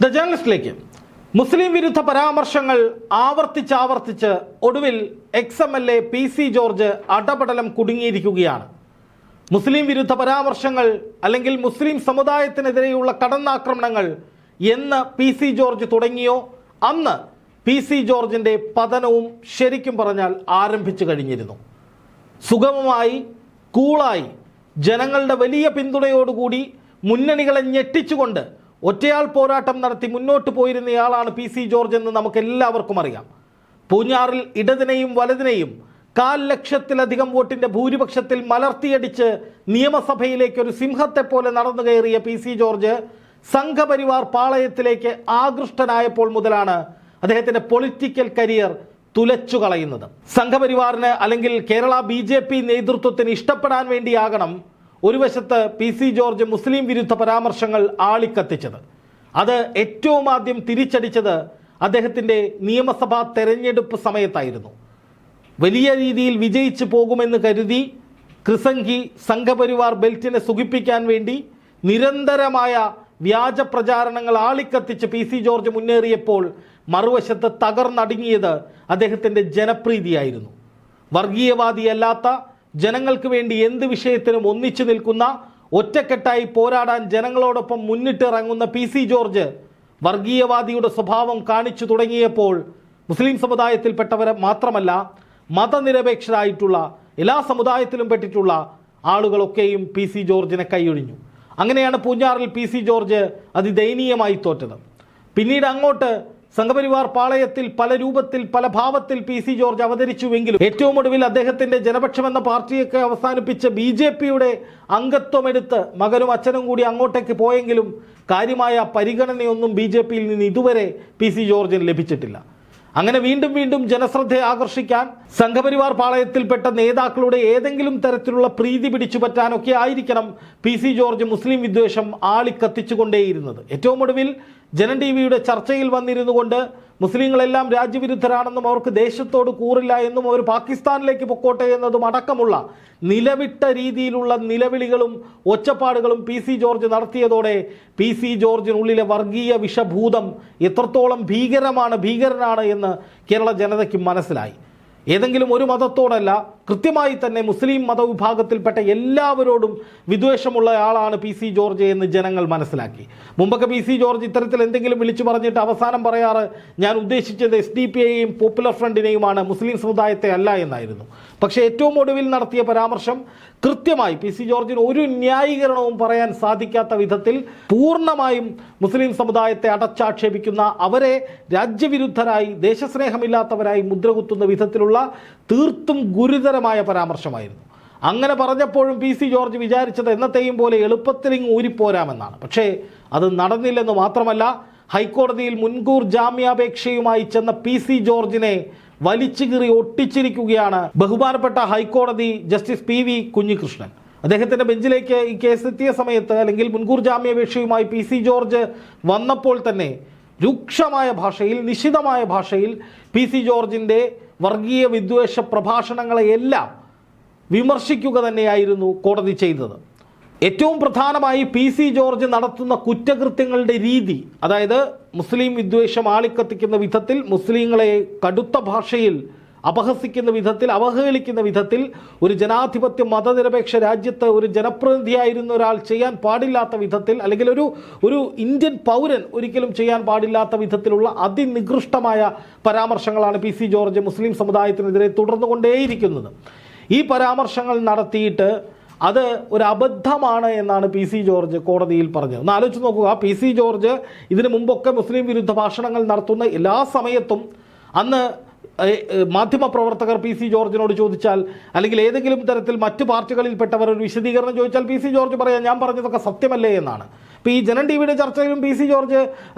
The ജേർണലിസ്റ്റിലേക്ക് മുസ്ലിം വിരുദ്ധ പരാമർശങ്ങൾ ആവർത്തിച്ച് ഒടുവിൽ എക്സ്-MLA PC ജോർജ് അടപടലം കുടുങ്ങിയിരിക്കുകയാണ്. മുസ്ലിം വിരുദ്ധ പരാമർശങ്ങൾ അല്ലെങ്കിൽ മുസ്ലിം സമുദായത്തിനെതിരെയുള്ള കടന്നാക്രമണങ്ങൾ എന്ന് PC ജോർജ് തുടങ്ങിയോ അന്ന് PC ജോർജിൻ്റെ പതനവും ശരിക്കും പറഞ്ഞാൽ ആരംഭിച്ചു കഴിഞ്ഞിരുന്നു. സുഗമമായി കൂളായി ജനങ്ങളുടെ വലിയ പിന്തുണയോടുകൂടി മുന്നണികളെ ഞെട്ടിച്ചുകൊണ്ട് ഒറ്റയാൾ പോരാട്ടം നടത്തി മുന്നോട്ട് പോയിരുന്നയാളാണ് PC ജോർജ് എന്ന് നമുക്ക് എല്ലാവർക്കും അറിയാം. പൂഞ്ഞാറിൽ ഇടതിനെയും വലതിനെയും 1,00,000-ലധികം വോട്ടിൻ്റെ ഭൂരിപക്ഷത്തിൽ മലർത്തിയടിച്ച് നിയമസഭയിലേക്ക് ഒരു സിംഹത്തെ പോലെ നടന്നു കയറിയ PC ജോർജ് സംഘപരിവാർ പാളയത്തിലേക്ക് ആകൃഷ്ടനായപ്പോൾ മുതലാണ് അദ്ദേഹത്തിൻ്റെ പൊളിറ്റിക്കൽ കരിയർ തുലച്ചു കളയുന്നത്. സംഘപരിവാറിന് അല്ലെങ്കിൽ കേരള BJP നേതൃത്വത്തിന് ഇഷ്ടപ്പെടാൻ വേണ്ടിയാകണം ഒരു വശത്ത് PC ജോർജ് മുസ്ലിം വിരുദ്ധ പരാമർശങ്ങൾ ആളിക്കത്തിച്ചത്. അത് ഏറ്റവും ആദ്യം തിരിച്ചടിച്ചത് അദ്ദേഹത്തിൻ്റെ നിയമസഭാ തെരഞ്ഞെടുപ്പ് സമയത്തായിരുന്നു. വലിയ രീതിയിൽ വിജയിച്ചു പോകുമെന്ന് കരുതി ക്രിസംഖി സംഘപരിവാർ ബെൽറ്റിനെ സുഖിപ്പിക്കാൻ വേണ്ടി നിരന്തരമായ വ്യാജ പ്രചാരണങ്ങൾ ആളിക്കത്തിച്ച് PC ജോർജ് മുന്നേറിയപ്പോൾ മറുവശത്ത് തകർന്നടുങ്ങിയത് അദ്ദേഹത്തിൻ്റെ ജനപ്രീതിയായിരുന്നു. വർഗീയവാദിയല്ലാത്ത, ജനങ്ങൾക്ക് വേണ്ടി എന്ത് വിഷയത്തിനും ഒന്നിച്ചു നിൽക്കുന്ന, ഒറ്റക്കെട്ടായി പോരാടാൻ ജനങ്ങളോടൊപ്പം മുന്നിട്ടിറങ്ങുന്ന PC ജോർജ് വർഗീയവാദിയുടെ സ്വഭാവം കാണിച്ചു തുടങ്ങിയപ്പോൾ മുസ്ലിം സമുദായത്തിൽപ്പെട്ടവരെ മാത്രമല്ല മതനിരപേക്ഷരായിട്ടുള്ള എല്ലാ സമുദായത്തിലും പെട്ടിട്ടുള്ള ആളുകളൊക്കെയും PC ജോർജിനെ കൈയൊഴിഞ്ഞു. അങ്ങനെയാണ് പൂഞ്ഞാറിൽ PC ജോർജ് അതിദയനീയമായി തോറ്റത്. പിന്നീട് അങ്ങോട്ട് സംഘപരിവാർ പാളയത്തിൽ പല രൂപത്തിൽ പല ഭാവത്തിൽ PC ജോർജ് അവതരിച്ചുവെങ്കിലും ഏറ്റവും ഒടുവിൽ അദ്ദേഹത്തിൻ്റെ ജനപക്ഷം എന്ന പാർട്ടിയൊക്കെ അവസാനിപ്പിച്ച് BJPയുടെ അംഗത്വമെടുത്ത് മകനും അച്ഛനും കൂടി അങ്ങോട്ടേക്ക് പോയെങ്കിലും കാര്യമായ പരിഗണനയൊന്നും BJPയിൽ നിന്ന് ഇതുവരെ PC ജോർജിന് ലഭിച്ചിട്ടില്ല. അങ്ങനെ വീണ്ടും വീണ്ടും ജനശ്രദ്ധയെ ആകർഷിക്കാൻ സംഘപരിവാർ പാളയത്തിൽപ്പെട്ട നേതാക്കളുടെ ഏതെങ്കിലും തരത്തിലുള്ള പ്രീതി പിടിച്ചു പറ്റാനൊക്കെ ആയിരിക്കണം PC ജോർജ് മുസ്ലിം വിദ്വേഷം ആളിക്കത്തിച്ചുകൊണ്ടേയിരുന്നത്. ഏറ്റവും ഒടുവിൽ ജനം TVയുടെ ചർച്ചയിൽ വന്നിരുന്നു കൊണ്ട് മുസ്ലിങ്ങളെല്ലാം രാജ്യവിരുദ്ധരാണെന്നും അവർക്ക് ദേശത്തോട് കൂറില്ല എന്നും അവർ പാകിസ്ഥാനിലേക്ക് പൊക്കോട്ടെ എന്നതും അടക്കമുള്ള നിലവിട്ട രീതിയിലുള്ള നിലവിളികളും ഒച്ചപ്പാടുകളും PC ജോർജ് നടത്തിയതോടെ PC ജോർജിനുള്ളിലെ വർഗീയ വിഷഭൂതം എത്രത്തോളം ഭീകരനാണ് എന്ന് കേരള ജനതയ്ക്ക് മനസ്സിലായി. ഏതെങ്കിലും ഒരു മതത്തോടല്ല, കൃത്യമായി തന്നെ മുസ്ലിം മതവിഭാഗത്തിൽപ്പെട്ട എല്ലാവരോടും വിദ്വേഷമുള്ള ആളാണ് PC ജോർജ് എന്ന് ജനങ്ങൾ മനസ്സിലാക്കി. മുമ്പൊക്കെ PC ജോർജ് ഇത്തരത്തിൽ എന്തെങ്കിലും വിളിച്ചു പറഞ്ഞിട്ട് അവസാനം പറയാറ് ഞാൻ ഉദ്ദേശിച്ചത് SDP-യെയും പോപ്പുലർ ഫ്രണ്ടിനെയുമാണ്, മുസ്ലിം സമുദായത്തെ അല്ല എന്നായിരുന്നു. പക്ഷേ ഏറ്റവും ഒടുവിൽ നടത്തിയ പരാമർശം കൃത്യമായി PC ജോർജിന് ഒരു ന്യായീകരണവും പറയാൻ സാധിക്കാത്ത വിധത്തിൽ പൂർണ്ണമായും മുസ്ലിം സമുദായത്തെ അടച്ചാക്ഷേപിക്കുന്ന, അവരെ രാജ്യവിരുദ്ധരായി ദേശസ്നേഹമില്ലാത്തവരായി മുദ്രകുത്തുന്ന വിധത്തിലുള്ള തീർത്തും ഗുരുതരമായ പരാമർശമായിരുന്നു. അങ്ങനെ പറഞ്ഞപ്പോഴും PC ജോർജ് വിചാരിച്ചത് എന്നത്തെയും പോലെ എളുപ്പത്തിലിങ്ങ് ഊരിപ്പോരാമെന്നാണ്. പക്ഷേ അത് നടന്നില്ലെന്ന് മാത്രമല്ല, ഹൈക്കോടതിയിൽ മുൻകൂർ ജാമ്യാപേക്ഷയുമായി ചെന്ന PC ജോർജിനെ വലിച്ചുകീറി ഒട്ടിച്ചിരിക്കുകയാണ് ബഹുമാനപ്പെട്ട ഹൈക്കോടതി ജസ്റ്റിസ് PV കുഞ്ഞികൃഷ്ണൻ. അദ്ദേഹത്തിൻ്റെ ബെഞ്ചിലേക്ക് ഈ കേസ് എത്തിയ സമയത്ത് അല്ലെങ്കിൽ മുൻകൂർ ജാമ്യാപേക്ഷയുമായി PC ജോർജ് വന്നപ്പോൾ തന്നെ രൂക്ഷമായ ഭാഷയിൽ, നിശിതമായ ഭാഷയിൽ PC ജോർജിൻ്റെ വർഗീയ വിദ്വേഷ പ്രഭാഷണങ്ങളെയെല്ലാം വിമർശിക്കുക തന്നെയായിരുന്നു കോടതി ചെയ്തത്. ഏറ്റവും പ്രധാനമായി PC ജോർജ് നടത്തുന്ന കുറ്റകൃത്യങ്ങളുടെ രീതി, അതായത് മുസ്ലിം വിദ്വേഷം ആളിക്കത്തിക്കുന്ന വിധത്തിൽ, മുസ്ലിങ്ങളെ കടുത്ത ഭാഷയിൽ അപഹസിക്കുന്ന വിധത്തിൽ, അവഹേളിക്കുന്ന വിധത്തിൽ ഒരു ജനാധിപത്യ മതനിരപേക്ഷ രാജ്യത്ത് ഒരു ജനപ്രതിനിധിയായിരുന്ന ഒരാൾ ചെയ്യാൻ പാടില്ലാത്ത വിധത്തിൽ, അല്ലെങ്കിൽ ഒരു ഇന്ത്യൻ പൗരൻ ഒരിക്കലും ചെയ്യാൻ പാടില്ലാത്ത വിധത്തിലുള്ള അതിനികൃഷ്ടമായ പരാമർശങ്ങളാണ് PC ജോർജ് മുസ്ലിം സമുദായത്തിനെതിരെ തുടർന്നുകൊണ്ടേയിരിക്കുന്നത്. ഈ പരാമർശങ്ങൾ നടത്തിയിട്ട് അത് ഒരു അബദ്ധമാണ് എന്നാണ് PC ജോർജ് കോടതിയിൽ പറഞ്ഞത്. ഒന്ന് ആലോചിച്ച് നോക്കുക, PC ജോർജ് ഇതിനു മുമ്പൊക്കെ മുസ്ലിം വിരുദ്ധ ഭാഷണങ്ങൾ നടത്തുന്ന എല്ലാ സമയത്തും അന്ന് മാധ്യമപ്രവർത്തകർ PC ജോർജിനോട് ചോദിച്ചാൽ, അല്ലെങ്കിൽ ഏതെങ്കിലും തരത്തിൽ മറ്റു പാർട്ടികളിൽപ്പെട്ടവർ ഒരു വിശദീകരണം ചോദിച്ചാൽ PC ജോർജ് പറയാം ഞാൻ പറഞ്ഞതൊക്കെ സത്യമല്ലേ എന്നാണ്. ഇപ്പോൾ ഈ ജനം TVയുടെ ചർച്ചയിലും PC ജോർജ്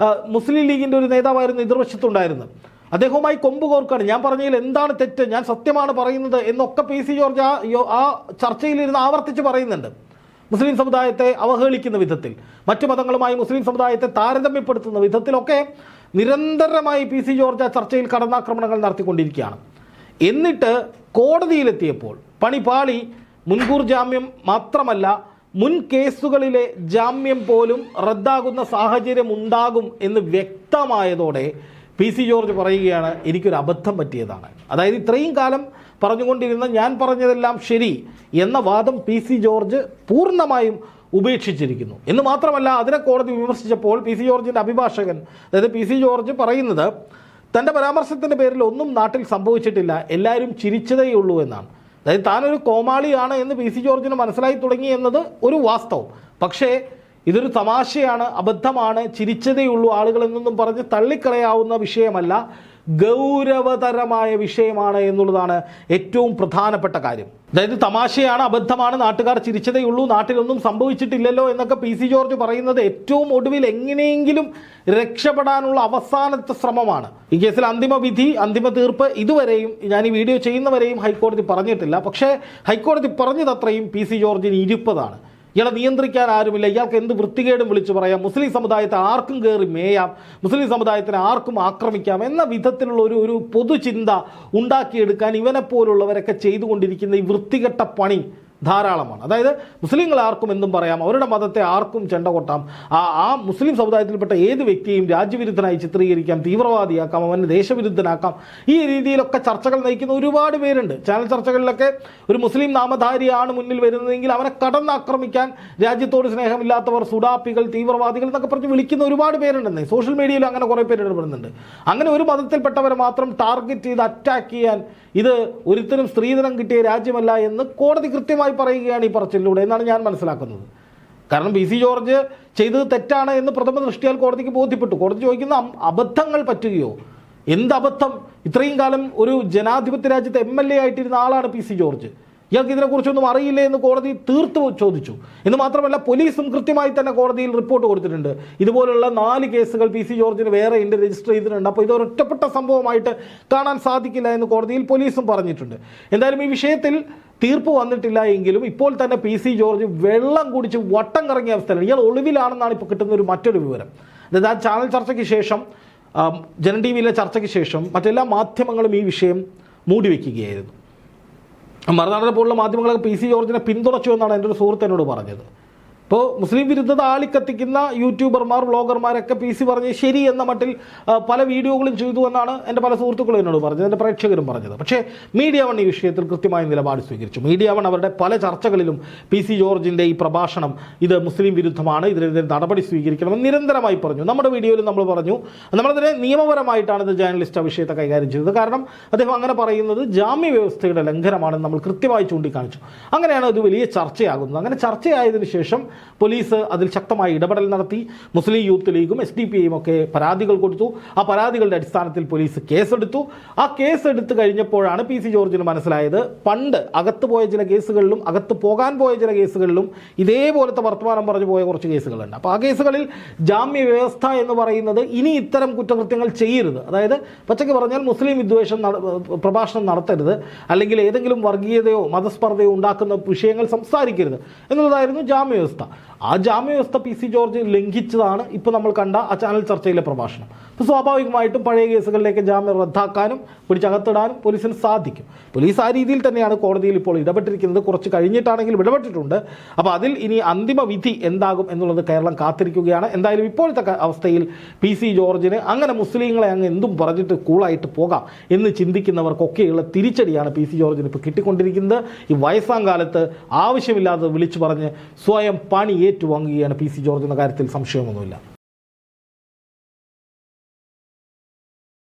മുസ്ലിം ലീഗിൻ്റെ ഒരു നേതാവായിരുന്നു എതിർവശത്തുണ്ടായിരുന്നത്. അദ്ദേഹവുമായി കൊമ്പ് കോർക്കാണ്, ഞാൻ പറഞ്ഞതിൽ എന്താണ് തെറ്റ്, ഞാൻ സത്യമാണ് പറയുന്നത് എന്നൊക്കെ PC ജോർജ് ആ ചർച്ചയിലിരുന്ന് ആവർത്തിച്ച് പറയുന്നുണ്ട്. മുസ്ലിം സമുദായത്തെ അവഹേളിക്കുന്ന വിധത്തിൽ, മറ്റു മതങ്ങളുമായി മുസ്ലിം സമുദായത്തെ താരതമ്യപ്പെടുത്തുന്ന വിധത്തിലൊക്കെ നിരന്തരമായി PC ജോർജ് ആ ചർച്ചയിൽ കടന്നാക്രമണങ്ങൾ നടത്തിക്കൊണ്ടിരിക്കുകയാണ്. എന്നിട്ട് കോടതിയിലെത്തിയപ്പോൾ പണി പാളി. മുൻകൂർ ജാമ്യം മാത്രമല്ല, മുൻ കേസുകളിലെ ജാമ്യം പോലും റദ്ദാകുന്ന സാഹചര്യം ഉണ്ടാകും എന്ന് വ്യക്തമായതോടെ പി സി ജോർജ് പറയുകയാണ്, എനിക്കൊരു അബദ്ധം പറ്റിയതാണ്. അതായത് ഇത്രയും കാലം പറഞ്ഞുകൊണ്ടിരുന്ന ഞാൻ പറഞ്ഞതെല്ലാം ശരി എന്ന വാദം പി സി ജോർജ് പൂർണ്ണമായും ഉപേക്ഷിച്ചിരിക്കുന്നു എന്ന് മാത്രമല്ല, അതിനെ കോടതി വിമർശിച്ചപ്പോൾ പി സി ജോർജിൻ്റെ അഭിഭാഷകൻ, അതായത് പി സി ജോർജ് പറയുന്നത് തൻ്റെ പരാമർശത്തിൻ്റെ പേരിൽ ഒന്നും നാട്ടിൽ സംഭവിച്ചിട്ടില്ല, എല്ലാവരും ചിരിച്ചതേയുള്ളൂ എന്നാണ്. അതായത് താനൊരു കോമാളിയാണ് എന്ന് പി സി ജോർജിന് മനസ്സിലായി തുടങ്ങി എന്നത് ഒരു വാസ്തവം. പക്ഷേ ഇതൊരു തമാശയാണ്, അബദ്ധമാണ്, ചിരിച്ചതേയുള്ളൂ ആളുകൾ എന്നൊന്നും പറഞ്ഞ് തള്ളിക്കളയാവുന്ന വിഷയമല്ല, ഗൗരവതരമായ വിഷയമാണ് എന്നുള്ളതാണ് ഏറ്റവും പ്രധാനപ്പെട്ട കാര്യം. അതായത് തമാശയാണ്, അബദ്ധമാണ്, നാട്ടുകാർ ചിരിച്ചതേയുള്ളൂ, നാട്ടിലൊന്നും സംഭവിച്ചിട്ടില്ലല്ലോ എന്നൊക്കെ പി സി ജോർജ് പറയുന്നത് ഏറ്റവും ഒടുവിൽ എങ്ങനെയെങ്കിലും രക്ഷപ്പെടാനുള്ള അവസാനത്തെ ശ്രമമാണ്. ഈ കേസിൽ അന്തിമ വിധി, അന്തിമ തീർപ്പ് ഇതുവരെയും ഞാൻ ഈ വീഡിയോ ചെയ്യുന്നവരെയും ഹൈക്കോടതി പറഞ്ഞിട്ടില്ല. പക്ഷേ ഹൈക്കോടതി പറഞ്ഞതത്രയും പി സി ജോർജിന് ഇരുപ്പതാണ്. ഇയാളെ നിയന്ത്രിക്കാൻ ആരുമില്ല, ഇയാൾക്ക് എന്ത് വൃത്തികേടും വിളിച്ചു പറയാം, മുസ്ലിം സമുദായത്തെ ആർക്കും കയറി മേയാം, മുസ്ലിം സമുദായത്തിനെ ആർക്കും ആക്രമിക്കാം എന്ന വിധത്തിലുള്ള ഒരു പൊതുചിന്ത ഉണ്ടാക്കിയെടുക്കാൻ ഇവനെപ്പോലുള്ളവരൊക്കെ ചെയ്തുകൊണ്ടിരിക്കുന്ന ഈ വൃത്തികെട്ട പണി ധാരാളമാണ്. അതായത് മുസ്ലിങ്ങൾ ആർക്കും എന്തും പറയാം, അവരുടെ മതത്തെ ആർക്കും ചെണ്ട കൊട്ടാം, ആ മുസ്ലിം സമുദായത്തിൽപ്പെട്ട ഏത് വ്യക്തിയെയും രാജ്യവിരുദ്ധനായി ചിത്രീകരിക്കാം, തീവ്രവാദിയാക്കാം, അവനെ ദേശവിരുദ്ധനാക്കാം. ഈ രീതിയിലൊക്കെ ചർച്ചകൾ നയിക്കുന്ന ഒരുപാട് പേരുണ്ട്. ചാനൽ ചർച്ചകളിലൊക്കെ ഒരു മുസ്ലിം നാമധാരിയാണ് മുന്നിൽ വരുന്നതെങ്കിൽ അവനെ കടന്നാക്രമിക്കാൻ രാജ്യത്തോട് സ്നേഹമില്ലാത്തവർ, സുഡാപ്പികൾ, തീവ്രവാദികൾ എന്നൊക്കെ പറഞ്ഞ് വിളിക്കുന്ന ഒരുപാട് പേരുണ്ടെന്നേ. സോഷ്യൽ മീഡിയയിൽ അങ്ങനെ കുറേ പേര് ഇടപെടുന്നുണ്ട്. അങ്ങനെ ഒരു മതത്തിൽപ്പെട്ടവരെ മാത്രം ടാർഗറ്റ് ചെയ്ത് അറ്റാക്ക് ചെയ്യാൻ ഇത് ഒരിക്കലും സ്ത്രീധനം കിട്ടിയ രാജ്യമല്ല എന്ന് കോടതി കൃത്യമായി പറയുകയാണ് ഈ പറച്ചിലൂടെ എന്നാണ് ഞാൻ മനസ്സിലാക്കുന്നത്. കാരണം പി സി ജോർജ് ചെയ്തത് തെറ്റാണ് എന്ന് പ്രഥമ ദൃഷ്ടിയാൽ കോടതിക്ക് ബോധ്യപ്പെട്ടു. കോടതി ചോദിക്കുന്ന അബദ്ധങ്ങൾ പറ്റുകയോ? എന്ത് അബദ്ധം? ഇത്രയും കാലം ഒരു ജനാധിപത്യ രാജ്യത്തെ MLA ആയിട്ടിരുന്ന ആളാണ് പി സി ജോർജ്. ഇയാൾക്ക് ഇതിനെക്കുറിച്ചൊന്നും അറിയില്ലേ എന്ന് കോടതി തീർത്ത് ചോദിച്ചു. എന്ന് മാത്രമല്ല പോലീസും കൃത്യമായി തന്നെ കോടതിയിൽ റിപ്പോർട്ട് കൊടുത്തിട്ടുണ്ട്. ഇതുപോലുള്ള 4 കേസുകൾ പി സി ജോർജിന് വേറെ രജിസ്റ്റർ ചെയ്തിട്ടുണ്ട്. അപ്പോൾ ഇതൊരൊറ്റപ്പെട്ട സംഭവമായിട്ട് കാണാൻ സാധിക്കില്ല എന്ന് കോടതിയിൽ പോലീസും പറഞ്ഞിട്ടുണ്ട്. എന്തായാലും ഈ വിഷയത്തിൽ തീർപ്പ് വന്നിട്ടില്ല എങ്കിലും ഇപ്പോൾ തന്നെ പി സി ജോർജ് വെള്ളം കുടിച്ച് വട്ടം കറങ്ങിയ അവസ്ഥയിലാണ്. ഇയാൾ ഒളിവിലാണെന്നാണ് ഇപ്പോൾ കിട്ടുന്ന മറ്റൊരു വിവരം. അതായത് ആ ചാനൽ ചർച്ചയ്ക്ക് ശേഷം, ജനം ടി വിയിലെ ചർച്ചയ്ക്ക് ശേഷം മറ്റെല്ലാ മാധ്യമങ്ങളും ഈ വിഷയം മൂടിവെക്കുകയായിരുന്നു. മറുനാടിനെ പോലുള്ള മാധ്യമങ്ങളൊക്കെ പി സി ജോർജിനെ പിന്തുണച്ചു എന്നാണ് എൻ്റെ ഒരു സുഹൃത്ത് എന്നോട് പറഞ്ഞത്. ഇപ്പോൾ മുസ്ലിം വിരുദ്ധത ആളിക്കത്തിക്കുന്ന യൂട്യൂബർമാർ, വ്ളോഗർമാരൊക്കെ പി സി പറഞ്ഞ് ശരി എന്ന മട്ടിൽ പല വീഡിയോകളും ചെയ്തു എന്നാണ് എൻ്റെ പല സുഹൃത്തുക്കളും എന്നോട് പറഞ്ഞത്, എൻ്റെ പ്രേക്ഷകരും പറഞ്ഞത്. പക്ഷേ മീഡിയ വൺ ഈ വിഷയത്തിൽ കൃത്യമായ നിലപാട് സ്വീകരിച്ചു. മീഡിയ വൺ അവരുടെ പല ചർച്ചകളിലും പി സി ജോർജിൻ്റെ ഈ പ്രഭാഷണം ഇത് മുസ്ലിം വിരുദ്ധമാണ്, ഇതിനെതിരെ നടപടി സ്വീകരിക്കണമെന്ന് നിരന്തരമായി പറഞ്ഞു. നമ്മുടെ വീഡിയോയിൽ നമ്മൾ പറഞ്ഞു, നമ്മളതിനെ നിയമപരമായിട്ടാണ് ഇത് ജേർണലിസ്റ്റ് ആ വിഷയത്തെ കൈകാര്യം ചെയ്തത്. കാരണം അദ്ദേഹം അങ്ങനെ പറയുന്നത് ജാമ്യ വ്യവസ്ഥയുടെ ലംഘനമാണെന്ന് നമ്മൾ കൃത്യമായി ചൂണ്ടിക്കാണിച്ചു. അങ്ങനെയാണ് ഇത് വലിയ ചർച്ചയാകുന്നത്. അങ്ങനെ ചർച്ചയായതിനു ശേഷം പോലീസ് അതിൽ ശക്തമായി ഇടപെടൽ നടത്തി. മുസ്ലിം യൂത്ത് ലീഗും SDPIയും ഒക്കെ പരാതികൾ കൊടുത്തു. ആ പരാതികളുടെ അടിസ്ഥാനത്തിൽ പോലീസ് കേസെടുത്തു. ആ കേസെടുത്ത് കഴിഞ്ഞപ്പോഴാണ് പി സി ജോർജിന് മനസ്സിലായത് പണ്ട് അകത്ത് പോയ ചില കേസുകളിലും അകത്ത് പോകാൻ പോയ ചില കേസുകളിലും ഇതേപോലത്തെ വർത്തമാനം പറഞ്ഞു പോയ കുറച്ച് കേസുകളുണ്ട്. അപ്പോൾ ആ കേസുകളിൽ ജാമ്യ വ്യവസ്ഥ എന്ന് പറയുന്നത് ഇനി ഇത്തരം കുറ്റകൃത്യങ്ങൾ ചെയ്യരുത്, അതായത് പച്ചയ്ക്ക് പറഞ്ഞാൽ മുസ്ലിം വിദ്വേഷം പ്രഭാഷണം നടത്തരുത്, അല്ലെങ്കിൽ ഏതെങ്കിലും വർഗീയതയോ മതസ്പർദ്ധയോ ഉണ്ടാക്കുന്ന വിഷയങ്ങൾ സംസാരിക്കരുത് എന്നുള്ളതായിരുന്നു ജാമ്യ വ്യവസ്ഥ. ആ ജാമ്യ വ്യവസ്ഥ പി സി ജോർജ് ലംഘിച്ചതാണ് ഇപ്പോൾ നമ്മൾ കണ്ട ആ ചാനൽ ചർച്ചയിലെ പ്രഭാഷണം. അപ്പോൾ സ്വാഭാവികമായിട്ടും പഴയ കേസുകളിലേക്ക് ജാമ്യം റദ്ദാക്കാനും പിടിച്ചകത്തിടാനും പോലീസിന് സാധിക്കും. പോലീസ് ആ രീതിയിൽ തന്നെയാണ് കോടതിയിൽ ഇപ്പോൾ ഇടപെട്ടിരിക്കുന്നത്. കുറച്ച് കഴിഞ്ഞിട്ടാണെങ്കിലും ഇടപെട്ടിട്ടുണ്ട്. അപ്പോൾ അതിൽ ഇനി അന്തിമ വിധി എന്താകും എന്നുള്ളത് കേരളം കാത്തിരിക്കുകയാണ്. എന്തായാലും ഇപ്പോഴത്തെ അവസ്ഥയിൽ പി സി ജോർജിന് അങ്ങനെ മുസ്ലിങ്ങളെ അങ്ങ് എന്തും പറഞ്ഞിട്ട് കൂളായിട്ട് പോകാം എന്ന് ചിന്തിക്കുന്നവർക്കൊക്കെയുള്ള തിരിച്ചടിയാണ് പി സി ജോർജിന് ഇപ്പോൾ കിട്ടിക്കൊണ്ടിരിക്കുന്നത്. ഈ വയസ്സാം കാലത്ത് ആവശ്യമില്ലാതെ വിളിച്ചു പറഞ്ഞ് സ്വയം പണി ഏറ്റുവാങ്ങുകയാണ് പി സി ജോർജ് എന്ന കാര്യത്തിൽ സംശയമൊന്നുമില്ല.